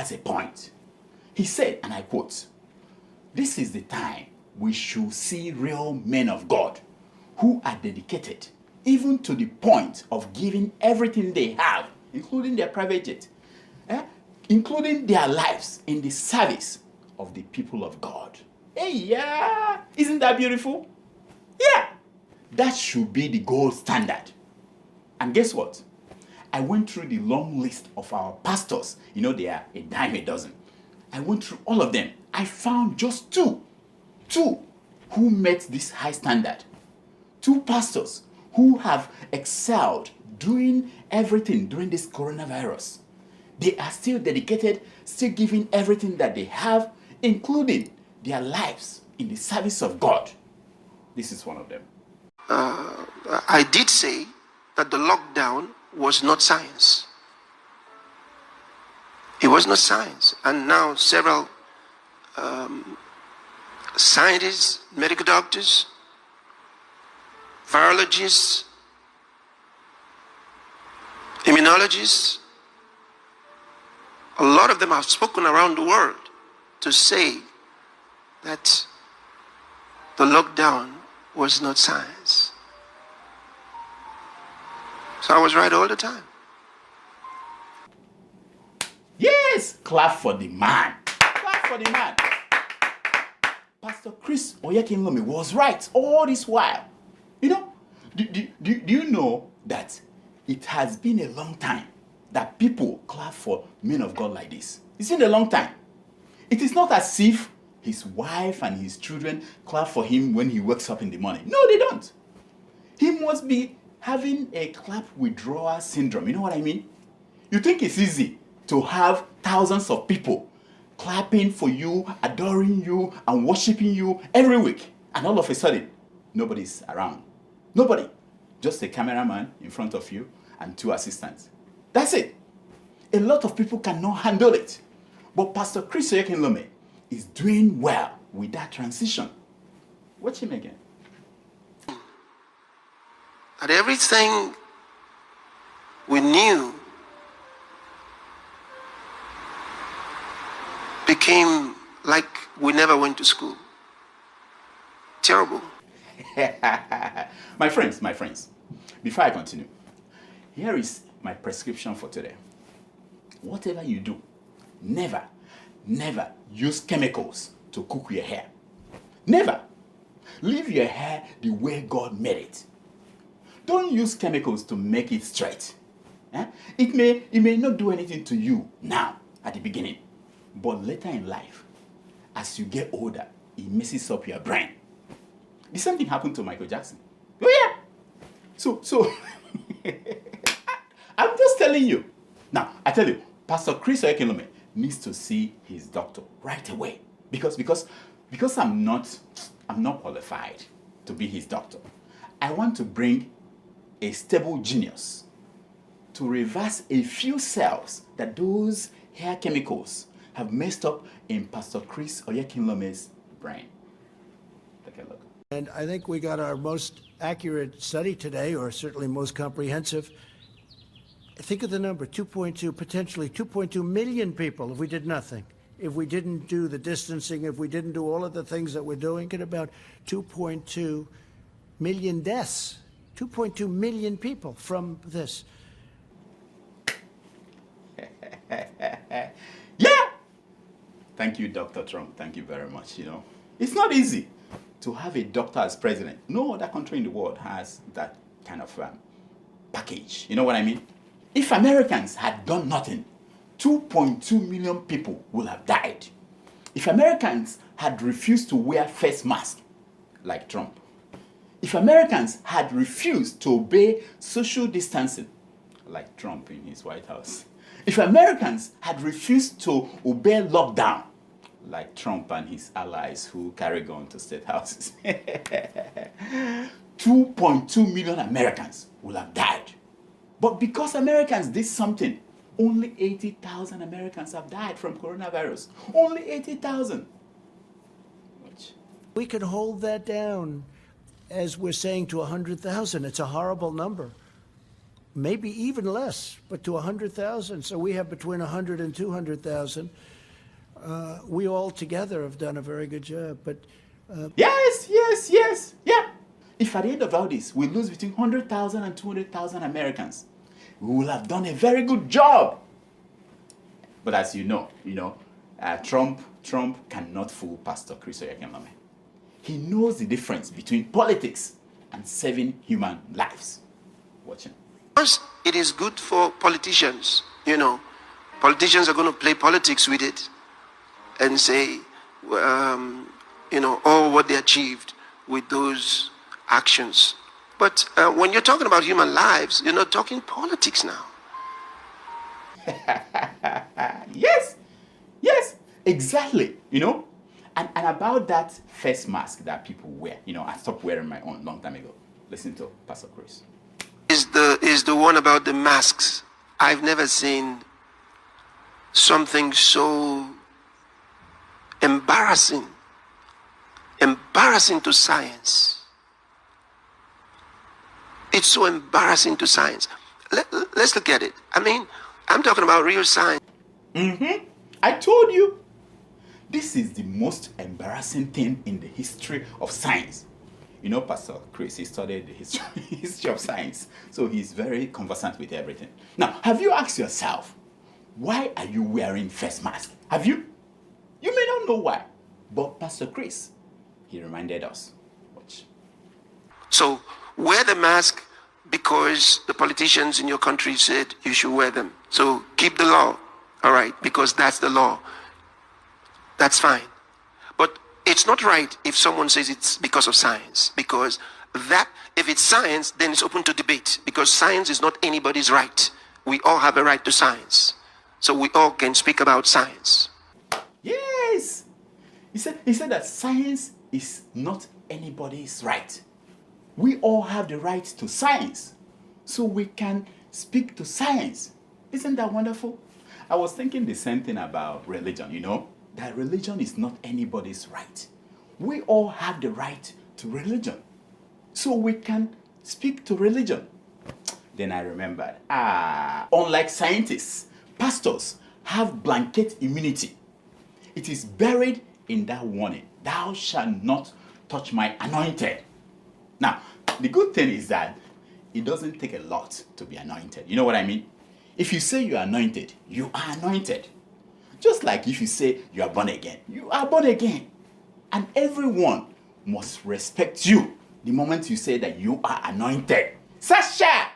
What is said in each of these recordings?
has a point. He said, and I quote, "This is the time we should see real men of God who are dedicated, even to the point of giving everything they have, including their private jet, including their lives in the service of the people of God." Hey, yeah, isn't that beautiful? Yeah, that should be the gold standard. And guess what? I went through the long list of our pastors. You know, they are a dime a dozen. I went through all of them. I found just two who met this high standard. Two pastors who have excelled doing everything during this coronavirus. They are still dedicated, still giving everything that they have, including their lives in the service of God. This is one of them. I did say that the lockdown was not science. It was not science. And now several scientists, medical doctors, virologists, immunologists, a lot of them have spoken around the world to say that the lockdown was not science. So I was right all the time. Yes, clap for the man. Clap for the man. Pastor Chris Oyakhilome was right all this while. You know, do you know that it has been a long time that people clap for men of God like this? It's been a long time. It is not as if his wife and his children clap for him when he wakes up in the morning. No, they don't. He must be having a clap withdrawal syndrome. You know what I mean? You think it's easy to have thousands of people clapping for you, adoring you, and worshiping you every week, and all of a sudden, nobody's around. Nobody. Just a cameraman in front of you and two assistants. That's it. A lot of people cannot handle it. But Pastor Chris Oyakhilome is doing well with that transition. Watch him again. That everything we knew became like we never went to school. Terrible. My friends, before I continue, here is my prescription for today. Whatever you do, never use chemicals to cook your hair. Never. Leave your hair the way God made it. Don't use chemicals to make it straight. It may not do anything to you now at the beginning, but later in life, as you get older, it messes up your brain. The same thing happened to Michael Jackson. Oh yeah. So I'm just telling you. Now, I tell you, Pastor Chris Oyakhilome needs to see his doctor right away because I'm not qualified to be his doctor. I want to bring a stable genius to reverse a few cells that those hair chemicals have messed up in Pastor Chris Oyakhilome's brain. Take a look. And I think we got our most accurate study today, or certainly most comprehensive. Think of the number, 2.2, potentially 2.2 million people if we did nothing. If we didn't do the distancing, if we didn't do all of the things that we're doing, get about 2.2 million deaths. 2.2 million people from this. Yeah! Thank you, Dr. Trump. Thank you very much. You know, it's not easy to have a doctor as president. No other country in the world has that kind of package. You know what I mean? If Americans had done nothing, 2.2 million people would have died. If Americans had refused to wear face masks, like Trump, if Americans had refused to obey social distancing, like Trump in his White House, if Americans had refused to obey lockdown, like Trump and his allies who carry guns to state houses, 2.2 million Americans would have died. But because Americans did something, only 80,000 Americans have died from coronavirus. Only 80,000. We could hold that down, as we're saying, to 100,000. It's a horrible number. maybe even less, but to 100,000. So we have between 100 and 200,000. We all together have done a very good job. But Yes. Yeah. If at the end of all this, we lose between 100,000 and 200,000 Americans, we will have done a very good job. But as you know, Trump cannot fool Pastor Chris Oyakhilome. He knows the difference between politics and saving human lives. Watch him. First, it is good for politicians. Politicians are going to play politics with it and say, all what they achieved with those actions. But when you're talking about human lives, you're not talking politics now. Yes, exactly. And about that face mask that people wear. I stopped wearing my own long time ago. Listen to Pastor Chris. Is the one about the masks. I've never seen something so embarrassing to science. It's so embarrassing to science. Let's look at it. I'm talking about real science. I told you. This is the most embarrassing thing in the history of science. Pastor Chris, he studied the history of science, so he's very conversant with everything. Now, have you asked yourself, why are you wearing face mask? Have you? You may not know why, but Pastor Chris, he reminded us. Watch. So, wear the mask because the politicians in your country said you should wear them. So, keep the law, all right, because that's the law. That's fine. But it's not right if someone says it's because of science, because if it's science, then it's open to debate, because science is not anybody's right. We all have a right to science. So we all can speak about science. Yes. He said that science is not anybody's right. We all have the right to science, so we can speak to science. Isn't that wonderful? I was thinking the same thing about religion, that religion is not anybody's right. We all have the right to religion, so we can speak to religion. Then I remembered, unlike scientists, pastors have blanket immunity. It is buried in that warning, thou shalt not touch my anointed. Now, the good thing is that it doesn't take a lot to be anointed. You know what I mean? If you say you are anointed, you are anointed. Just like if you say you are born again, you are born again. And everyone must respect you the moment you say that you are anointed. Sasha!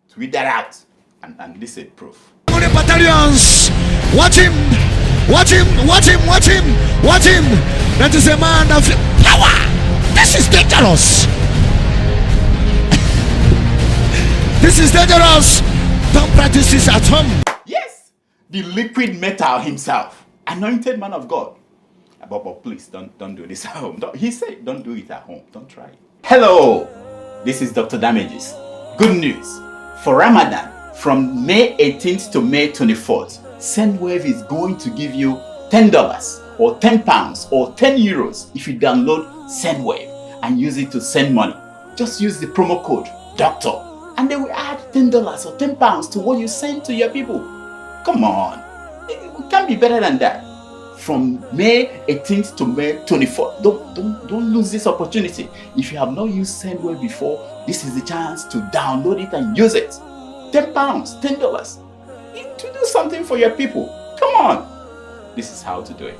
Tweet that out. And this is proof. Battalions! Watch him! Watch him! Watch him! Watch him! Watch him! That is a man of power! This is dangerous! This is dangerous! Don't practice this at home. Yes! The liquid metal himself. Anointed man of God. But please, don't do this at home. He said don't do it at home. Don't try it. Hello! This is Dr. Damages. Good news. For Ramadan, from May 18th to May 24th, SendWave is going to give you $10 or £10 or €10 if you download SendWave and use it to send money. Just use the promo code DOCTOR and they will add $10 or £10 to what you send to your people. Come on, it can't be better than that. From May 18th to May 24th, don't lose this opportunity. If you have not used SendWave before, this is the chance to download it and use it. £10, $10 to do something for your people. Come on, this is how to do it.